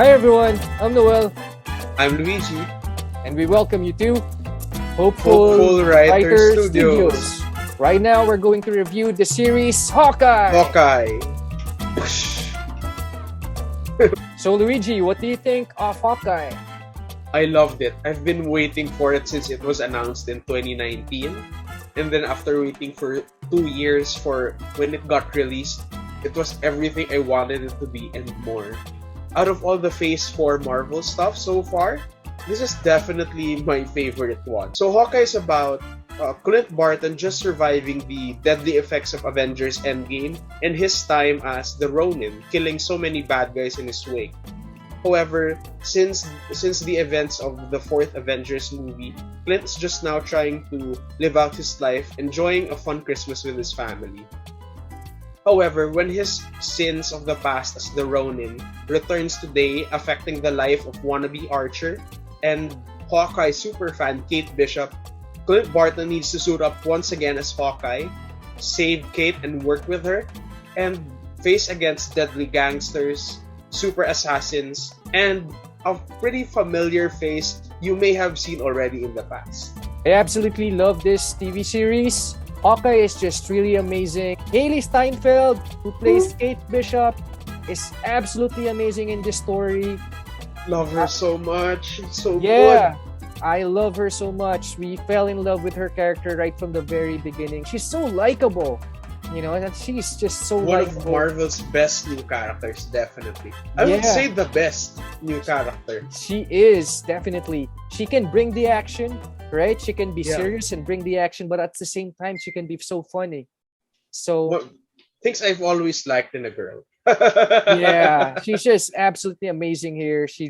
Hi everyone, I'm Noel, I'm Luigi, and we welcome you to Hopeful Hopeful Writer Writer Studios. Studios. Right now, we're going to review the series Hawkeye. Hawkeye. So, Luigi, what do you think of Hawkeye? I loved it. I've been waiting for it since it was announced in 2019. And then after waiting for 2 years for when it got released, it was everything I wanted it to be and more. Out of all the Phase 4 Marvel stuff so far, this is definitely my favorite one. So Hawkeye is about Clint Barton just surviving the deadly effects of Avengers Endgame and his time as the Ronin, killing so many bad guys in his wake. However, since the events of the fourth Avengers movie, Clint's just now trying to live out his life, enjoying a fun Christmas with his family. However, when his sins of the past as the Ronin returns today, affecting the life of wannabe Archer and Hawkeye superfan Kate Bishop, Clint Barton needs to suit up once again as Hawkeye, save Kate and work with her, and face against deadly gangsters, super assassins, and a pretty familiar face you may have seen already in the past. I absolutely love this TV series. Hawkeye is just really amazing. Hailee Steinfeld, who plays Kate Bishop, is absolutely amazing in this story. Love her so much. It's so Yeah, good. I love her so much. We fell in love with her character right from the very beginning. She's so likable, and she's just so One of likable. Marvel's best new characters, definitely. I would Yeah. say the best new character. She is definitely. She can bring the action, right? She can be Yeah. serious and bring the action, but at the same time, she can be so funny. So What, things I've always liked in a girl. yeah, she's just absolutely amazing here. She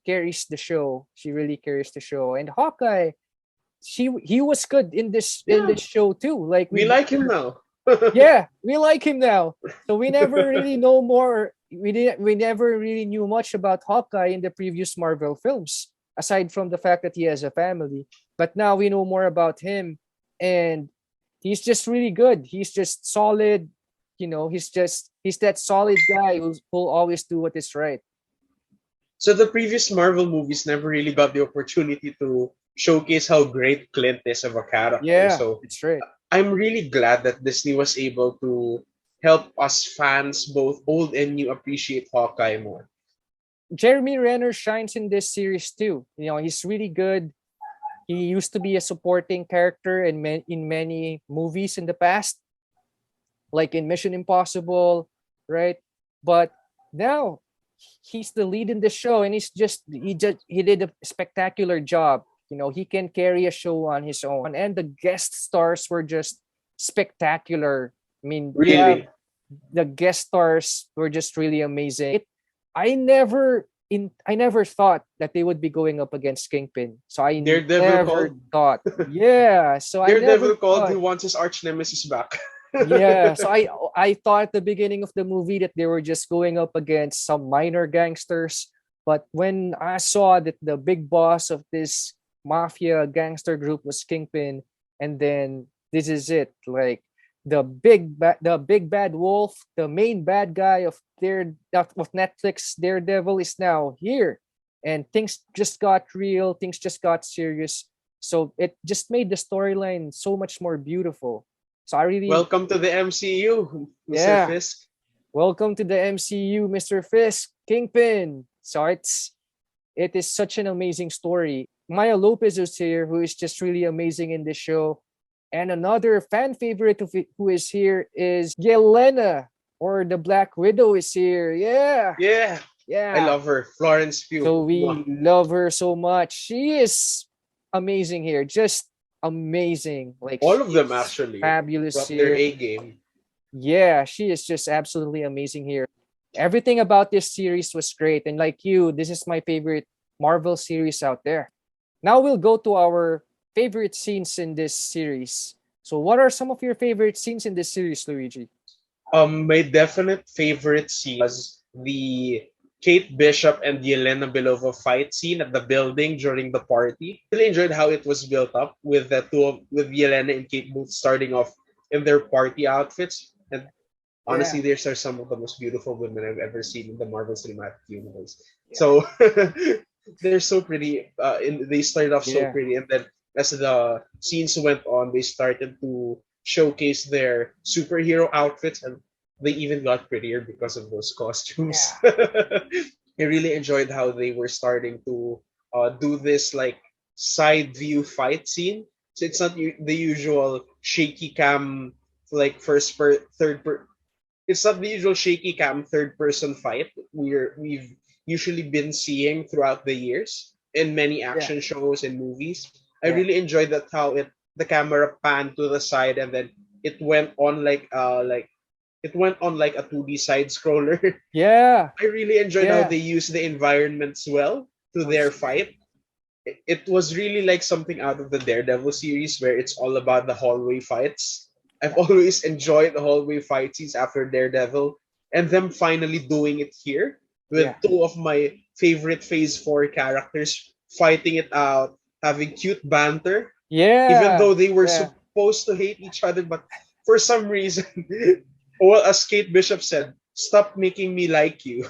carries the show. She really carries the show. And Hawkeye, he was good in Yeah. this show too. Like We like him now. yeah, we like him now. So we never really know more. We never really knew much about Hawkeye in the previous Marvel films, aside from the fact that he has a family. But now we know more about him, and he's just really good. He's just solid. He's that solid guy who'll always do what is right. So the previous Marvel movies never really got the opportunity to showcase how great Clint is of a character. Yeah, So it's right. I'm really glad that Disney was able to help us fans, both old and new, appreciate Hawkeye more. Jeremy Renner shines in this series too. He's really good. He used to be a supporting character in many movies in the past, like in Mission Impossible, right? But now he's the lead in the show, and he did a spectacular job. He can carry a show on his own, and the guest stars were just spectacular. I mean, yeah, Really, the guest stars were just really amazing. I never thought that they would be going up against Kingpin. So I Daredevil never called. thought. Yeah, so I never Daredevil called. He thought. wants his arch nemesis back. Yeah, so I thought at the beginning of the movie that they were just going up against some minor gangsters, but when I saw that the big boss of this mafia gangster group was Kingpin, and then this is it, like the big bad wolf, the main bad guy of Netflix Daredevil is now here, and things just got real, things just got serious. So it just made the storyline so much more beautiful. So I really, Welcome to the MCU, Mr. yeah, Fisk. welcome to the MCU, Mr. Fisk, Kingpin. So it is such an amazing story. Maya Lopez is here, who is just really amazing in this show. And another fan favorite who is here is Yelena, or the Black Widow is here. Yeah, Yeah, I yeah. love her. Florence Pugh. So we Mwah. love her so much. She is amazing here, just amazing. Like All she of them is actually fabulous brought their here. A game. Yeah, she is just absolutely amazing here. Everything about this series was great. And like you, this is my favorite Marvel series out there. Now we'll go to our favorite scenes in this series. So, what are some of your favorite scenes in this series, Luigi? My definite favorite scene was the Kate Bishop and Yelena Belova fight scene at the building during the party. Really enjoyed how it was built up with with Yelena and Kate both starting off in their party outfits, and Yeah. Honestly, these are some of the most beautiful women I've ever seen in the Marvel Cinematic Universe. Yeah. So they're so pretty. They started off so Yeah. pretty, and then as the scenes went on, they started to showcase their superhero outfits, and they even got prettier because of those costumes. Yeah. I really enjoyed how they were starting to do this like side view fight scene. So it's not the usual shaky cam like third it's not the usual shaky cam third person fight we've usually been seeing throughout the years in many Yeah. action shows and movies. I Yeah. really enjoyed that how it the camera panned to the side and then it went on like it went on like a 2D side scroller. Yeah. I really enjoyed how Yeah. they used the environments well to their Was fight. It was really like something out of the Daredevil series where it's all about the hallway fights. I've yeah. always enjoyed the hallway fight scenes after Daredevil, and them finally doing it here with Yeah. two of my favorite Phase 4 characters fighting it out, having cute banter, even Yeah. though they were Yeah. supposed to hate each other, but for some reason, well, as Kate Bishop said, stop making me like you.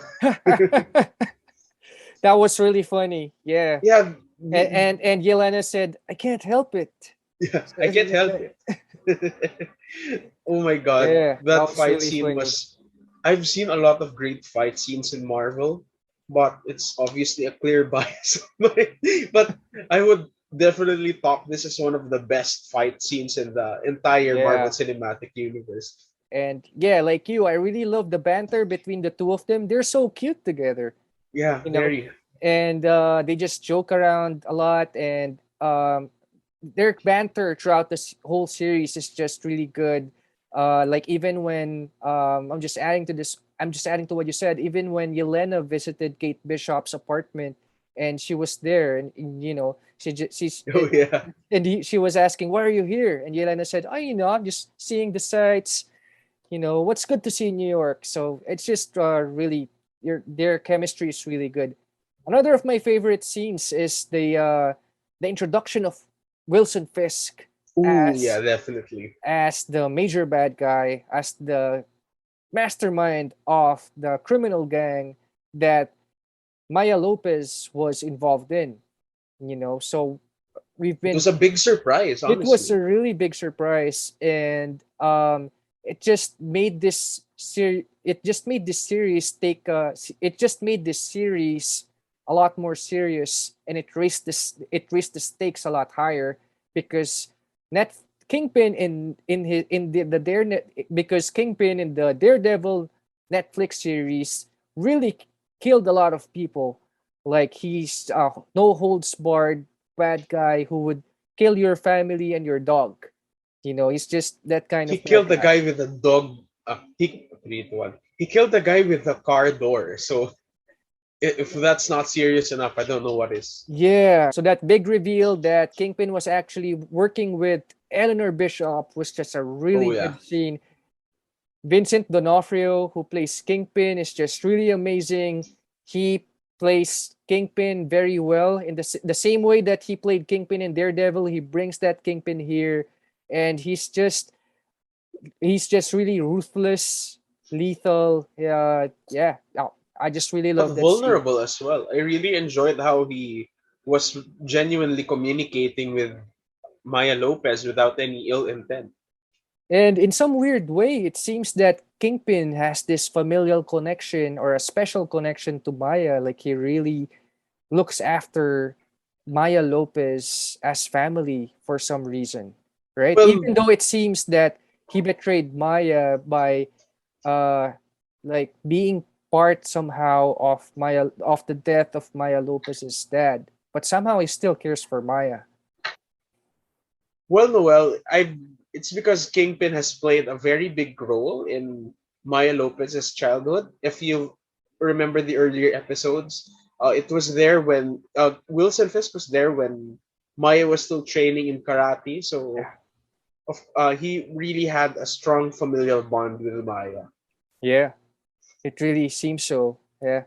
That was really funny. Yeah. Yeah, And Yelena said, I can't help it. yeah, I can't help it. Oh my god, Yeah, that that was fight really scene funny. was. I've seen a lot of great fight scenes in Marvel, but it's obviously a clear bias. But I would definitely top this as one of the best fight scenes in the entire Marvel Yeah. Cinematic Universe. And yeah, like you, I really love the banter between the two of them. They're so cute together, Yeah, you know, very. and they just joke around a lot. And their banter throughout this whole series is just really good. Like even when I'm just adding to what you said. Even when Yelena visited Kate Bishop's apartment, and she was there, and Oh yeah. she was asking, "Why are you here?" And Yelena said, "Oh, I'm just seeing the sights. What's good to see in New York." So it's just really their chemistry is really good. Another of my favorite scenes is the introduction of Wilson Fisk Ooh, yeah, as definitely. the major bad guy, as the mastermind of the criminal gang that Maya Lopez was involved in. So we've It been was a big surprise, it was a honestly. really big surprise, and it just made this series it just made this series a lot more serious, and it raised the stakes a lot higher, because net Kingpin in the because Kingpin in the Daredevil Netflix series really killed a lot of people. Like, he's no holds barred bad guy who would kill your family and your dog. He's just that kind He of bad killed the guy. guy with the dog. He 3 to 1. He killed the guy with the car door. So if that's not serious enough, I don't know what is. Yeah. So that big reveal that Kingpin was actually working with Eleanor Bishop was just a really Oh yeah. good scene. Vincent D'Onofrio, who plays Kingpin, is just really amazing. He plays Kingpin very well in the same way that he played Kingpin in Daredevil. He brings that Kingpin here, and he's just really ruthless, lethal. Yeah. Oh, I just really But love that scene. vulnerable as well. I really enjoyed how he was genuinely communicating with Maya Lopez without any ill intent. And in some weird way, it seems that Kingpin has this familial connection or a special connection to Maya. Like, he really looks after Maya Lopez as family for some reason, right? Well, Even though it seems that he betrayed Maya by uh like being part somehow of the death of Maya Lopez's dad, but somehow he still cares for Maya. well, Noel, I it's because Kingpin has played a very big role in Maya Lopez's childhood. If you remember the earlier episodes, it was there when Wilson Fisk was there when Maya was still training in karate. So Yeah. he really had a strong familial bond with Maya, Yeah, it really seems so. Yeah.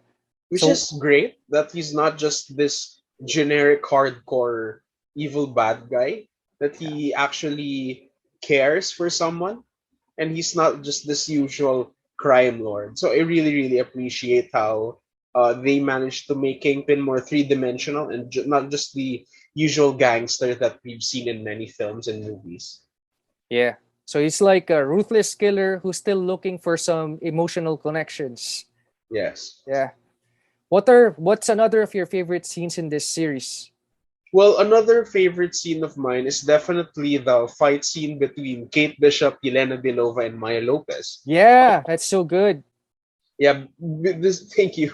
which So is great that he's not just this generic hardcore evil bad guy, that yeah. he actually cares for someone, and he's not just this usual crime lord. So I really, really appreciate how they managed to make Kingpin more three-dimensional and not just the usual gangster that we've seen in many films and movies. Yeah. So he's like a ruthless killer who's still looking for some emotional connections. Yes. Yeah. What's another of your favorite scenes in this series? Well, another favorite scene of mine is definitely the fight scene between Kate Bishop, Yelena Belova, and Maya Lopez. Yeah, that's so good. Yeah, this. Thank you.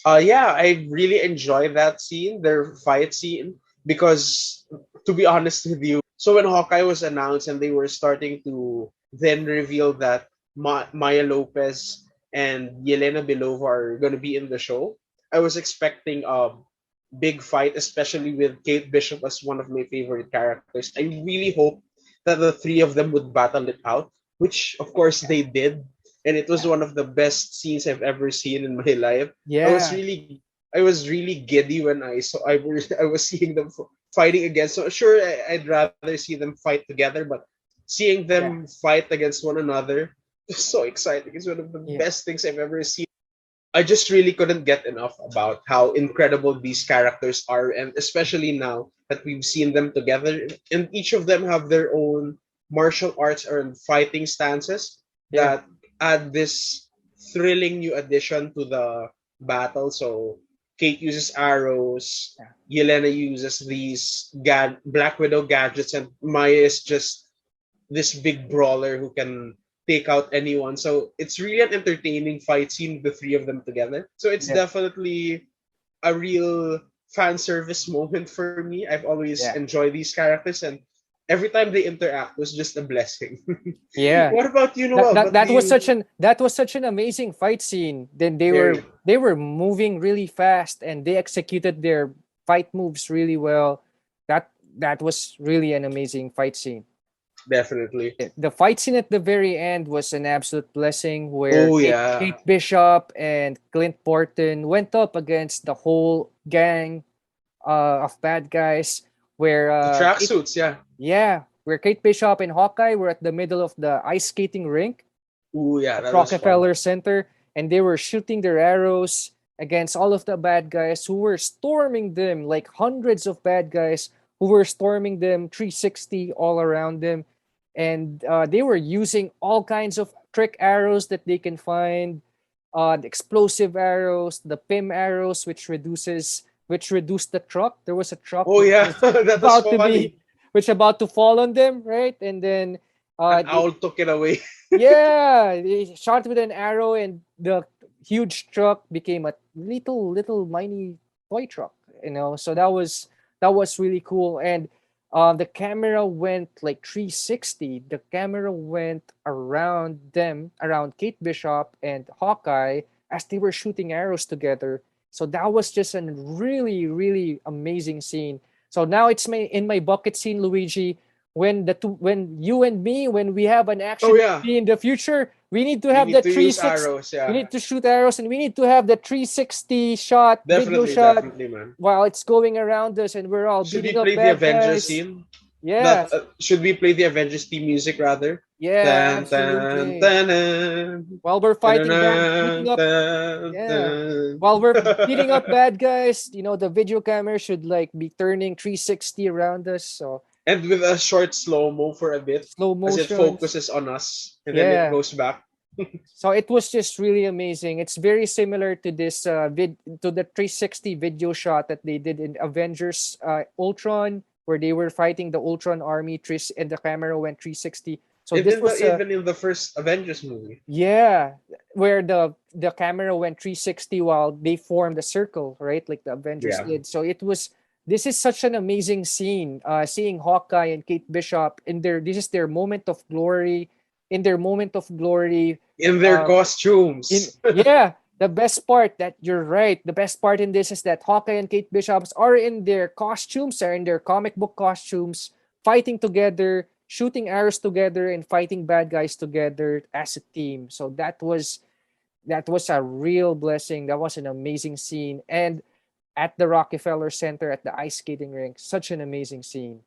Yeah, I really enjoy that scene, their fight scene, because to be honest with you, so when Hawkeye was announced and they were starting to then reveal that Maya Lopez and Yelena Belova are going to be in the show, I was expecting a big fight, especially with Kate Bishop as one of my favorite characters. I really hope that the three of them would battle it out, which of course they did, and it was Yeah. one of the best scenes I've ever seen in my life. I was Yeah. really I was really giddy when I was seeing them fighting against. So sure, I'd rather see them fight together, but seeing Yeah. them fight against one another is so exciting. It's one of the Yeah. best things I've ever seen. I just really couldn't get enough about how incredible these characters are, and especially now that we've seen them together, and each of them have their own martial arts or fighting stances Yeah. that add this thrilling new addition to the battle. So Kate uses arrows, Yeah. Yelena uses these Black Widow gadgets, and Maya is just this big brawler who can take out anyone. So it's really an entertaining fight scene, the three of them together. So it's Yeah. definitely a real fan service moment for me. I've always Yeah. enjoyed these characters, and every time they interact was just a blessing. Yeah. What about you, That, Noel? that What do that was such you an that was such an amazing fight scene. Then very they were moving really fast and they executed their fight moves really well. That that was really an amazing fight scene. definitely? The fight scene at the very end was an absolute blessing where Oh yeah, Kate Bishop and Clint Barton went up against the whole gang of bad guys where the tracksuits. Yeah. where Kate Bishop and Hawkeye were at the middle of the ice skating rink Oh yeah, at that was fun. Rockefeller Center, and they were shooting their arrows against all of the bad guys who were storming them, like hundreds of bad guys who were storming them 360 all around them. And they were using all kinds of trick arrows that they can find, the explosive arrows, the PIM arrows, which reduced the truck. There was a truck Oh which yeah, was that was about to funny. be about to fall on them, right? And then An they, owl took it away. yeah, they shot with an arrow, and the huge truck became a little mini toy truck. So that was really cool. And the camera went like 360. The camera went around them, around Kate Bishop and Hawkeye as they were shooting arrows together. So that was just a really amazing scene. So now it's in my bucket scene, Luigi, when you and me, when we have an Oh action yeah, movie in the future, we need to we have need the to use 360. arrows. We Yeah, need to shoot arrows, and we need to have the 360 shot, video definitely, shot, definitely, man. while it's going around us and we're all Should we beating up play the bad Avengers guys. scene? Yeah, That should we play the Avengers theme music rather? yeah, Dun, dun, absolutely. dun, dun, While we're dun, fighting bad, beating dun, up, dun, yeah. dun. While we're beating up bad guys, the video camera should like be turning 360 around us. So And with a short slow mo for a bit slow as it motions. focuses on us and then it Yeah. goes back. So it was just really amazing. It's very similar to this to the 360 video shot that they did in Avengers Ultron, where they were fighting the Ultron army, and the camera went 360. So this was Even in the first Avengers movie. yeah, where the camera went 360 while they formed a circle, right? Like the Avengers Yeah. did. So this is such an amazing scene. Seeing Hawkeye and Kate Bishop in this is their moment of glory. In their moment of glory, In their uh, in costumes. yeah, the best part that you're right. The best part in this is that Hawkeye and Kate Bishops are in their costumes, are in their comic book costumes, fighting together, shooting arrows together, and fighting bad guys together as a team. So that was a real blessing. That was an amazing scene. And at the Rockefeller Center at the ice skating rink, such an amazing scene.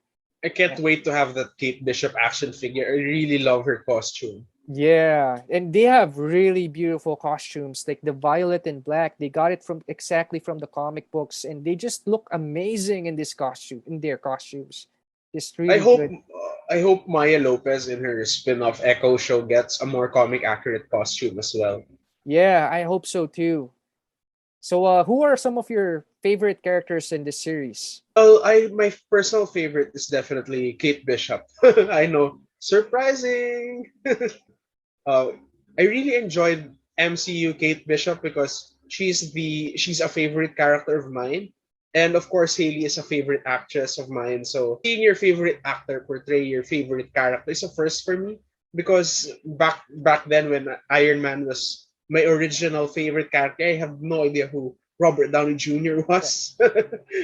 I can't Yeah. wait to have that Kate Bishop action figure. I really love her costume. Yeah, and they have really beautiful costumes, like the violet and black. They got it from exactly from the comic books, and they just look amazing in this costume, in their costumes. Just I really hope good. I hope Maya Lopez in her spin-off Echo show gets a more comic accurate costume as well. Yeah, I hope so too. So, who are some of your favorite characters in this series? Well, I my personal favorite is definitely Kate Bishop. I know, surprising. Uh, I really enjoyed MCU Kate Bishop because she's a favorite character of mine, and of course Hailee is a favorite actress of mine. So seeing your favorite actor portray your favorite character is a first for me because back then when Iron Man was my original favorite character, I have no idea who Robert Downey Jr. Yeah, was.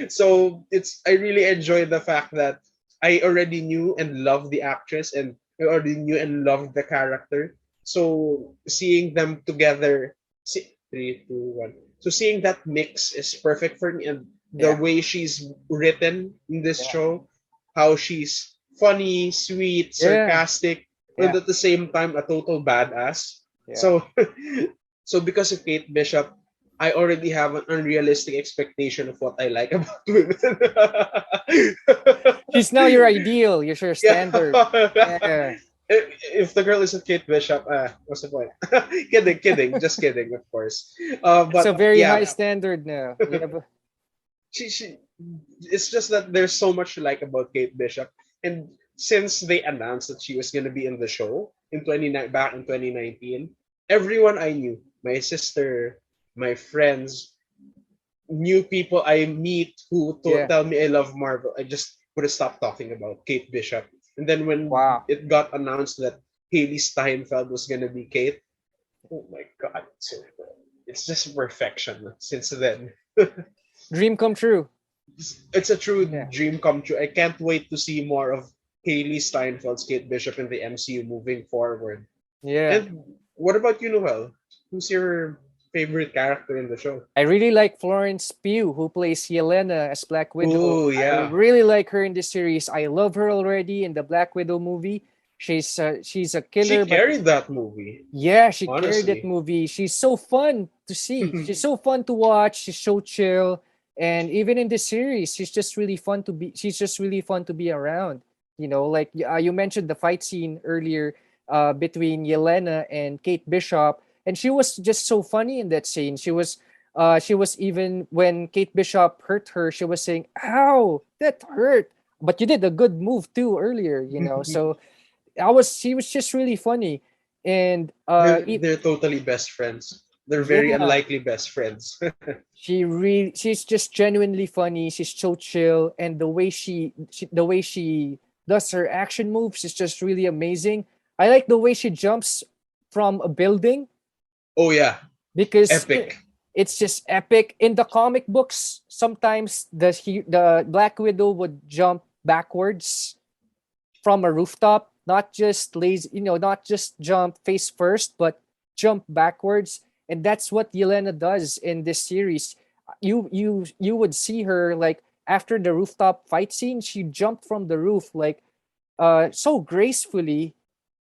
So it's I really enjoyed the fact that I already knew and loved the actress and I already knew and loved the character. So seeing them together, three, two, one. So seeing that mix is perfect for me, and the yeah, way she's written in this yeah, show, how she's funny, sweet, yeah, sarcastic, and yeah, at the same time a total badass. yeah. So, so because of Kate Bishop, I already have an unrealistic expectation of what I like about women. She's now your ideal, you're your Yeah. standard. Yeah, If the girl isn't Kate Bishop, what's the point? Kidding, just kidding, of course. it's a But very high yeah, standard now. Yeah, she, it's just that there's so much to like about Kate Bishop, and since they announced that she was gonna be in the show in 29 back in 2019, everyone I knew, my sister, my friends, new people I meet who yeah. tell me I love Marvel, I just couldn't stop talking about Kate Bishop. And then when Wow. it got announced that Haley Steinfeld was gonna be Kate, oh my god, it's just perfection since then. Dream come true. It's a true Yeah, dream come true. I can't wait to see more of Haley Steinfeld's Kate Bishop in the MCU moving forward. yeah. And what about you, Noel? Who's your favorite character in the show? I really like Florence Pugh, who plays Yelena as Black Widow. Oh I yeah, really like her in this series. I love her already in the Black Widow movie. She's a she killer, but carried that movie. yeah, she carried that Honestly, movie. She's so fun to see. She's so fun to watch. She's so chill, and even in this series, she's just really fun to be. She's just really fun to be around. You know, like you mentioned the fight scene earlier between Yelena and Kate Bishop, and she was just so funny in that scene. She was even when Kate Bishop hurt her, she was saying, "Ow, that hurt." But you did a good move too earlier, you know. So I was she was just really funny, and they're totally best friends. They're very yeah, unlikely best friends. she's just genuinely funny. She's so chill, and the way she does her action moves is just really amazing. I like the way she jumps from a building Oh yeah, because epic. it's just epic. In the comic books, sometimes the Black Widow would jump backwards from a rooftop, not just lazy, not just jump face first, but jump backwards. And that's what Yelena does in this series. You would see her like after the rooftop fight scene, she jumped from the roof like so gracefully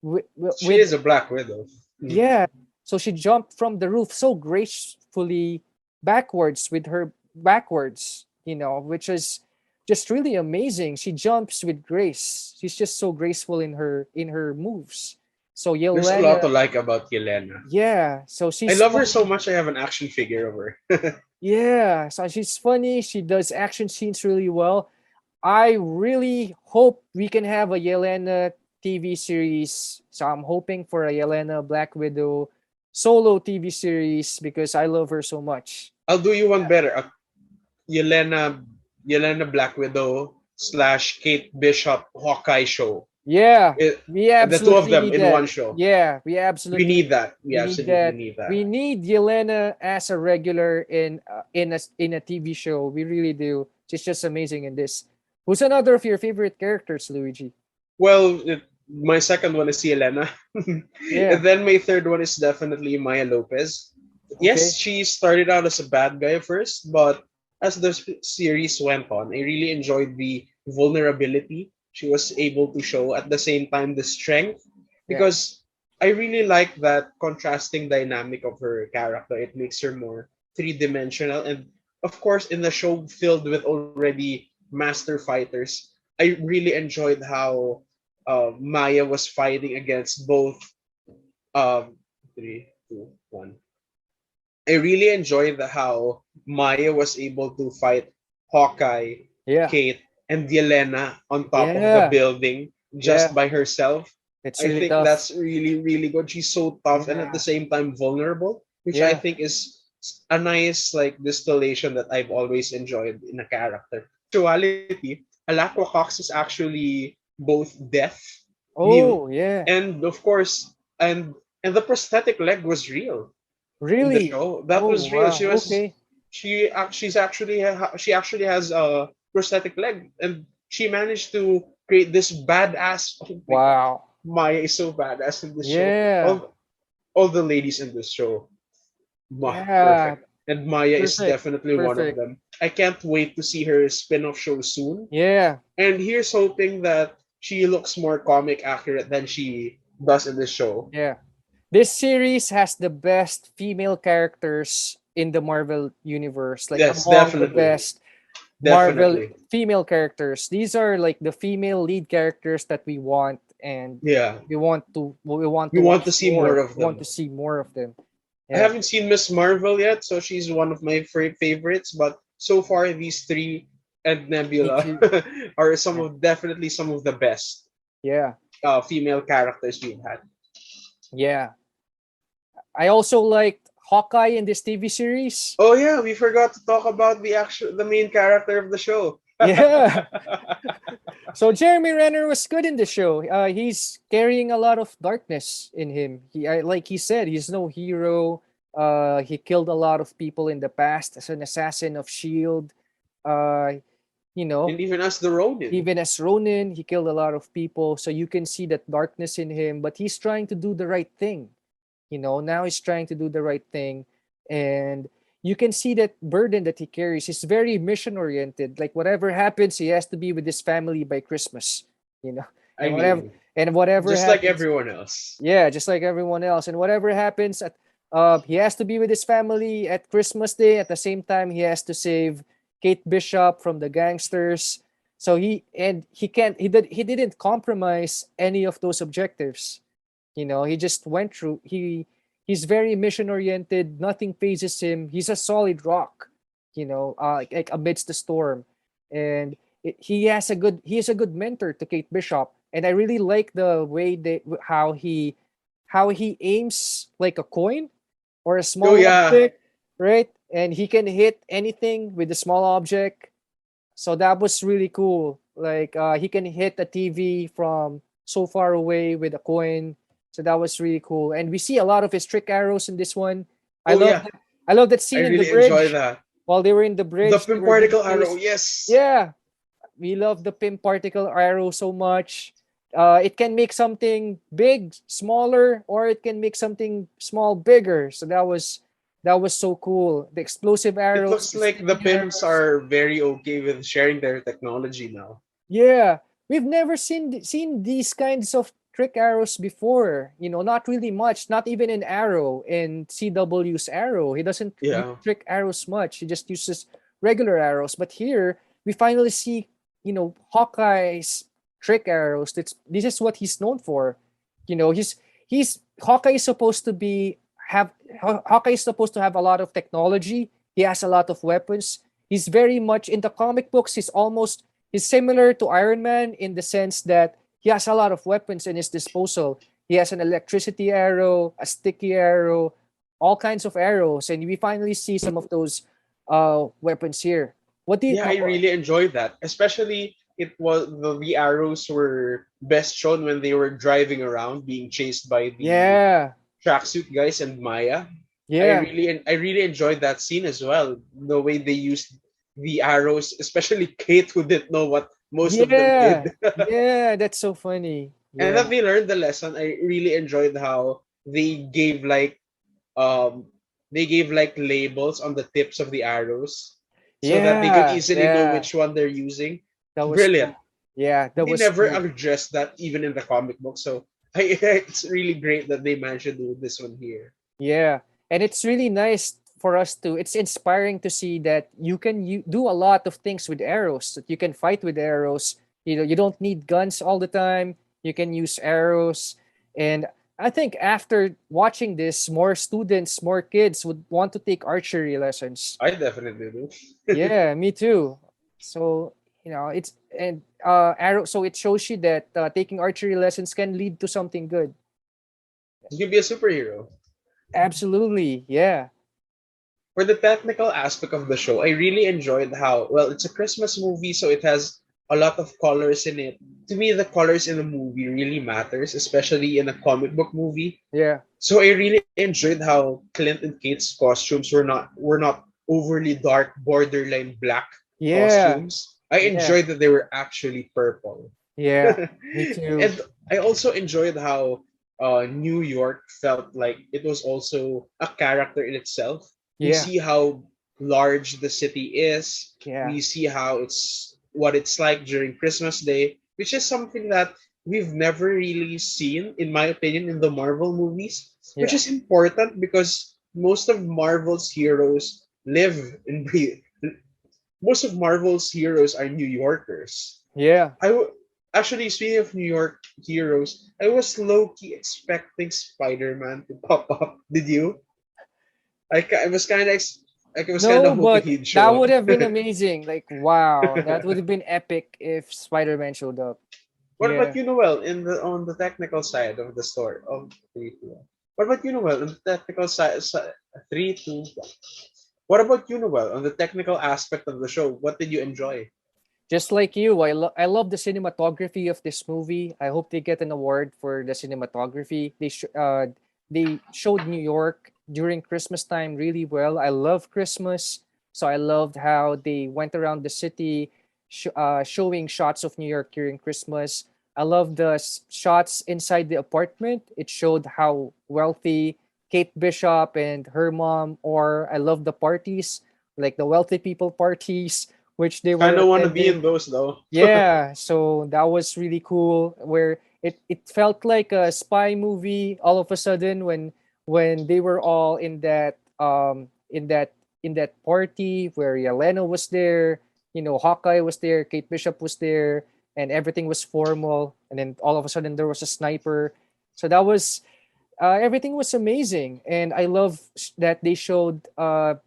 She with is a Black Widow. Mm. yeah. So she jumped from the roof so gracefully backwards with her backwards, which is just really amazing. She jumps with grace. She's just so graceful in her moves. So There's a lot Yelena, to like about Yelena. yeah. So I she's love her so funny. much. I have an action figure of her. Yeah. So she's funny. She does action scenes really well. I really hope we can have a Yelena TV series. So I'm hoping for a Yelena Black Widow solo TV series because I love her so much. I'll do you one better. Yelena, Yelena Black Widow slash Kate Bishop Hawkeye show. Yeah, It, we the two of absolutely them need in that. one show. Yeah, We need that. We we need absolutely that. need that. We need Yelena as a regular in a TV show. We really do. She's just amazing in this. Who's another of your favorite characters, Luigi? Well, my second one is Yelena. Yeah. And then my third one is definitely Maya Lopez. Yes, Okay. she started out as a bad guy first, but as the series went on, I really enjoyed the vulnerability she was able to show at the same time the strength Yeah. because I really like that contrasting dynamic of her character. It makes her more three-dimensional, and of course, in the show filled with already master fighters, I really enjoyed how Maya was fighting against both. Three, two, one. I really enjoyed how Maya was able to fight Hawkeye, Yeah. Kate, and Yelena on top of the Yeah. building just Yeah. by herself. It's I really think tough. that's really, really good. She's so tough and at the Yeah. same time vulnerable, which I Yeah. think is a nice like distillation that I've always enjoyed in a character. Actuality, Alaqua Cox is actually both deaf, mute, Oh, yeah. and of course, and the prosthetic leg was real in the Really? show. That Oh, was real. wow. Okay. She actually has a prosthetic leg, and she managed to create this badass. Oh my god, Wow. Maya is so badass in this show. Yeah. All the ladies in this show, Yeah. perfect. And Maya is Perfect. definitely one of Perfect. them. I can't wait to see her spin-off show soon. Yeah. And here's hoping that she looks more comic accurate than she does in this show. Yeah. This series has the best female characters in the Marvel universe, like Yes, among the definitely, best Marvel definitely. female characters. These are like the female lead characters that we want, and Yeah, we want we to want watch to see more more. of We want them. to see more of them. I Yeah. haven't seen Miss Marvel yet, so she's one of my favorites. But so far, these three and Me Nebula too. are Yeah. definitely some of the best Yeah. female characters we've had. Yeah. I also liked Hawkeye in this TV series. Oh yeah, we forgot to talk about the main character of the show. Yeah. So Jeremy Renner was good in the show. He's carrying a lot of darkness in him. Like he said, he's no hero. He killed a lot of people in the past as an assassin of Shield. Uh, you know, And even as the Ronin. even as Ronin, he killed a lot of people. So you can see that darkness in him. But he's trying to do the right thing. Now he's trying to do the right thing, and you can see that burden that he carries. He's very mission oriented. Like whatever happens, he has to be with his family by Christmas. you know I and whatever mean, and whatever just like happens, everyone else. yeah, just like everyone else. And whatever happens at he has to be with his family at Christmas day. At the same time, he has to save Kate Bishop from the gangsters. So he didn't compromise any of those objectives. He just went through. He's very mission oriented. Nothing phases him. He's a solid rock. Like amidst the storm, and he is a good mentor to Kate Bishop. And I really like the way how he aims like a coin or a Oh small yeah, object, right? And he can hit anything with a small object. So that was really cool. Like he can hit a TV from so far away with a coin. So that was really cool. And we see a lot of his trick arrows in this one. I oh love yeah. that. I love that I scene in the really enjoy bridge. that. While they were in the The bridge, they pin were being particle arrow, chased. yes. Yeah, we love the pin particle arrow so much. It can make something big smaller, or it can make something small bigger. So that was so cool. The explosive It arrows, looks the like the sticky pimps arrows. are very okay with sharing their technology now. Yeah, we've never seen these kinds of trick arrows before. Not really much. Not even in Arrow, in CW's Arrow. He doesn't use Yeah. trick arrows much. He just uses regular arrows. But here we finally see, Hawkeye's trick arrows. This is what he's known for. He's Hawkeye is supposed to be have Hawkeye is supposed to have a lot of technology. He has a lot of weapons. He's very much in the comic books. He's similar to Iron Man in the sense that he has a lot of weapons in his disposal. He has an electricity arrow, a sticky arrow, all kinds of arrows, and we finally see some of those weapons here. What do you? Yeah, I really enjoyed that. Especially the arrows were best shown when they were driving around being chased by the Yeah, tracksuit guys and Maya. yeah, I really enjoyed that scene as well. The way they used the arrows, especially Kate who didn't know what most of them yeah, did. yeah. That's so funny. And Yeah, that they learned the lesson. I really enjoyed how um they gave like labels on the tips of the arrows so that they could yeah, easily know yeah. which one they're using. That was Brilliant. cool. Yeah, that They was never cool. addressed that even in the comic book. So It's really great that they managed to do this one here. Yeah, and it's really nice for us to. It's inspiring to see that you do a lot of things with arrows. That you can fight with arrows. You don't need guns all the time. You can use arrows, and I think after watching this, more students, more kids would want to take archery lessons. I definitely do. Yeah, me too. So it's and arrow. So it shows you that taking archery lessons can lead to something good. You can be a superhero. Absolutely, yeah, For the technical aspect of the show, I really enjoyed how well it's a Christmas movie, so it has a lot of colors in it. To me, the colors in a movie really matters, especially in a comic book movie. yeah. So I really enjoyed how Clint and Kate's costumes were not overly dark, borderline black Yeah, costumes. I yeah, enjoyed that they were actually purple. yeah. Me too. And I also enjoyed how New York felt like it was also a character in itself. We Yeah, see how large the city is. yeah, We see how it's what it's like during Christmas Day, which is something that we've never really seen, in my opinion, in the Marvel movies, which yeah, is important because most of Marvel's heroes live in most of Marvel's heroes are New Yorkers. yeah. I w- Actually, speaking of New York heroes, I was low key expecting Spider Man to pop up. Did you? I was kind of I was kind of No, hoping but he'd that show up. would have been amazing. Like, wow, that would have been epic if Spider-Man showed up. What about Yeah. you, Noel, in the on the technical side of the story of 3-2? What about you, Noel, on the technical side? 3-2. What about you, Noel, on the technical aspect of the show? What did you enjoy? Just like you, I love the cinematography of this movie. I hope they get an award for the cinematography. They showed New York during Christmas time really well. I love Christmas, so I loved how they went around the city, showing shots of New York during Christmas. I love the shots inside the apartment. It showed how wealthy Kate Bishop and her mom are. I love the parties, like the wealthy people parties which they Kind were of want to be attending. in those though. Yeah, so that was really cool. Where it felt like a spy movie all of a sudden when they were all in that party where Yelena was there, Hawkeye was there, Kate Bishop was there, and everything was formal. And then all of a sudden there was a sniper. So that was everything was amazing, and I love that they showed the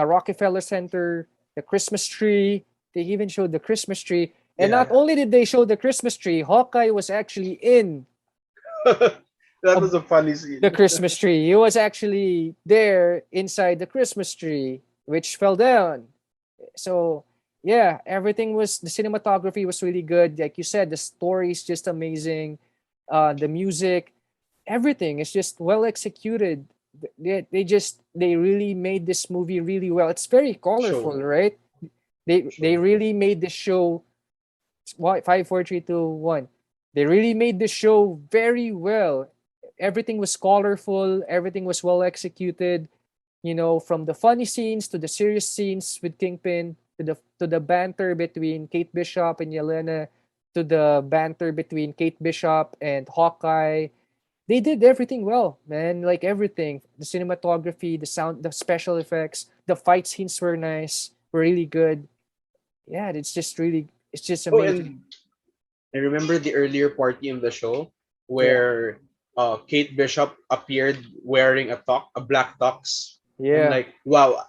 Rockefeller Center, the Christmas tree. They even showed the Christmas tree, and not Yeah. only did they show the Christmas tree, Hawkeye was actually in That a, was a funny the scene. Christmas tree. He was actually there inside the Christmas tree, which fell down. So yeah, everything was the cinematography was really good. Like you said, the story is just amazing. The music, everything is just well executed. They really made this movie really well. It's very colorful, Show. right? They Show. really made the show. What 5 4 3 2 1. They really made the show very well. Everything was colorful. Everything was well executed. From the funny scenes to the serious scenes with Kingpin to the banter between Kate Bishop and Yelena to the banter between Kate Bishop and Hawkeye. They did everything well, man. Like everything, the cinematography, the sound, the special effects, the fight scenes were nice, were really good. Yeah, it's just Oh, and amazing. I remember the earlier party in the show Yeah, where Kate Bishop appeared wearing a black tux. I'm yeah, like, wow,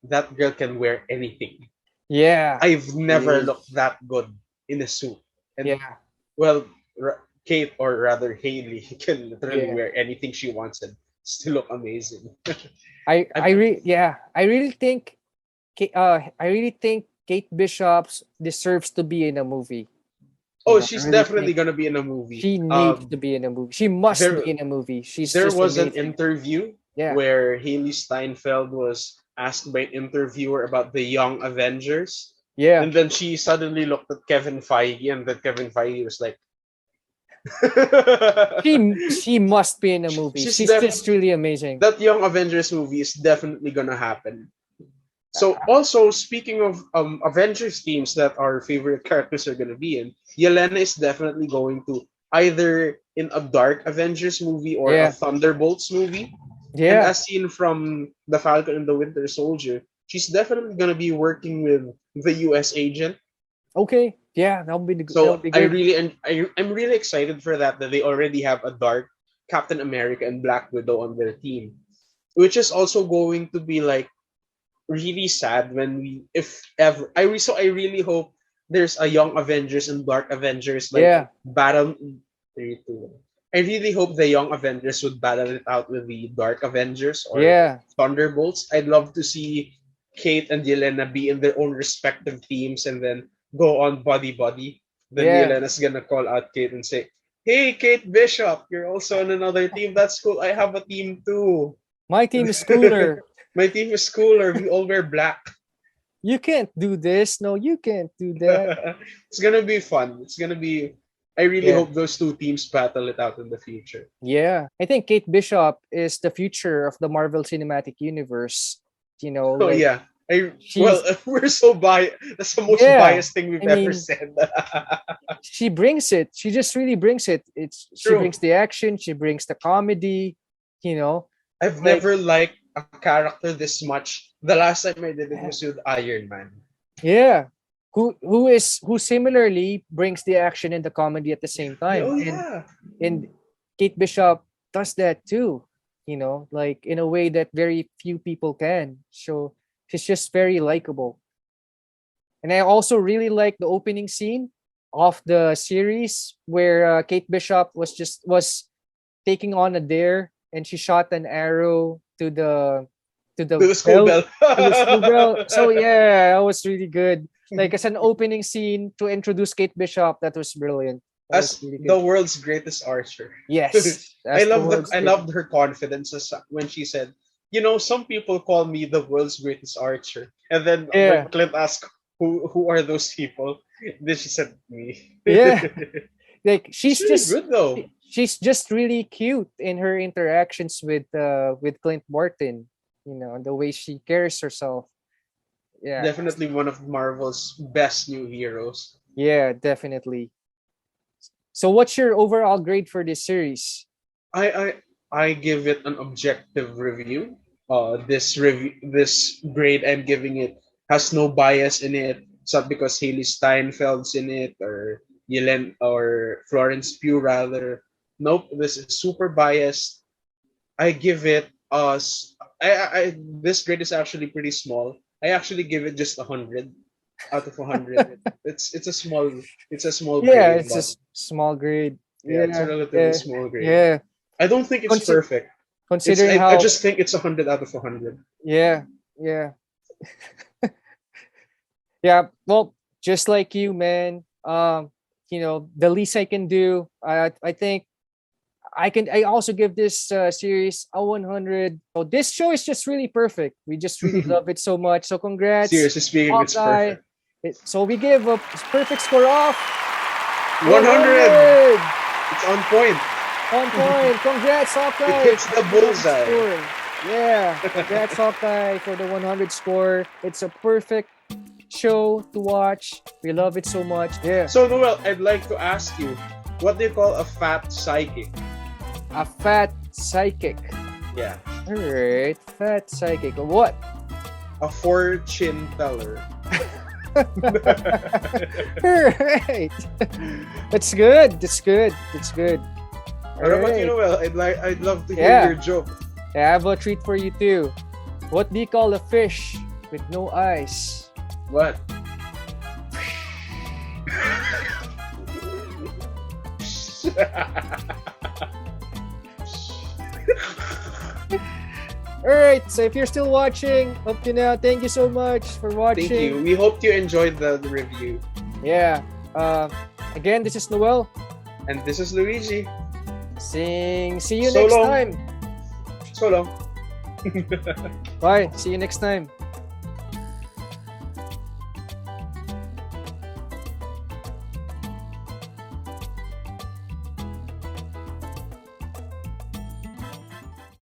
that girl can wear anything. yeah, I've never really, looked that good in a suit. And yeah, well, Kate or rather Hailee can literally yeah. wear anything she wants and still look amazing. I I've, really, yeah, I really think Kate Bishop's deserves to be in a movie. oh, I she's really definitely think gonna be in a movie. she needs to be in a movie. She must There be in a movie. She's there just was an amazing. interview Yeah, where Haley Steinfeld was asked by an interviewer about the Young Avengers, yeah. and then she suddenly looked at Kevin Feige, and then Kevin Feige was like, She must be in a movie. "She's She's just really amazing. that Young Avengers movie is definitely gonna happen." So, Uh, also speaking of Avengers teams that our favorite characters are gonna be in, Yelena is definitely going to either in a Dark Avengers movie or a Yeah. Thunderbolts movie. And Yeah. as seen from The Falcon and the Winter Soldier, she's definitely gonna be working with the US agent. Okay. Yeah, that'll So be good. I'm really excited for that they already have a dark Captain America and Black Widow on their team. Which is also going to be like really sad when we if ever I really hope there's a young Avengers and Dark Avengers like Yeah. battle. Three, two, one. I really hope the young Avengers would battle it out with the Dark Avengers or Yeah. Thunderbolts. I'd love to see Kate and Yelena be in their own respective teams and then go on buddy. Then Yeah. Yelena's gonna call out Kate and say, "Hey, Kate Bishop, you're also on another team. That's cool. I have a team too." My team is cooler. My team is cooler. We all wear black. You can't do this. No, you can't do that. It's gonna be fun. It's gonna be. I really Yeah. hope those two teams battle it out in the future. Yeah. I think Kate Bishop is the future of the Marvel Cinematic Universe. Oh Like yeah. she's We're so biased. That's the most yeah. biased thing we've I ever mean, said. she brings it. She just really brings it. She True. brings the action, she brings the comedy, you know. I've Like never liked a character this much. The last time I did it was with Iron Man. yeah. Who similarly brings the action and the comedy at the same time. Oh And yeah. and Kate Bishop does that too, like in a way that very few people can. So she's just very likable. And I also really like the opening scene of the series where Kate Bishop was taking on a dare and she shot an arrow to the To the school bell bell. to the school bell. So yeah, that was really good. Like as an opening scene to introduce Kate Bishop, that was brilliant. That was As really the good. world's greatest archer. Yes, that's the world's I great. loved her confidence when she said, some people call me the world's greatest archer. And then when Yeah, Clint asked who are those people, then she said me. yeah. Like It's really good though. she's just really cute in her interactions with Clint Barton. The way she carries herself. Yeah, Definitely one of Marvel's best new heroes. yeah, definitely. So, what's your overall grade for this series? I I I give it an objective review. This grade I'm giving it has no bias in it. It's not because Hailee Steinfeld's in it or Florence Pugh rather. Nope, this is super biased. I give it this grade is actually pretty small. I actually give it just 100 out of 100. It's a small Yeah, grade, it's a but small grade. yeah, it's a Yeah, relatively yeah, small grade. yeah. I don't think it's Consi- perfect. Considering I how, just think it's 100 out of 100. yeah, yeah, yeah. Well, just like you, man. The least I can do. I think I can. I also give this series a 100. So this show is just really perfect. We just really love it so much. So congrats, Seriously speaking, it's Hawkeye. perfect. So we give a perfect score of 100. 100. It's on point. On point. Congrats, It Hawkeye. hits the bullseye. Score. Yeah. Congrats, Hawkeye, for the 100 score. It's a perfect show to watch. We love it so much. Yeah. So Noel, I'd like to ask you, what do you call a fat psychic? A fat psychic. Yeah, All right. Fat psychic. What? a fortune teller. All right. That's good. That's good. That's good. What about you, Alright. Noel? I'd love to hear Yeah. your joke. I have a treat for you too. What do you call a fish with no eyes? What? All right. So if you're still watching up to now, thank you so much for watching. Thank you. We hope you enjoyed the review. Yeah. Again, this is Noel. And this is Luigi. See you So next long. time. So long. Bye. See you next time.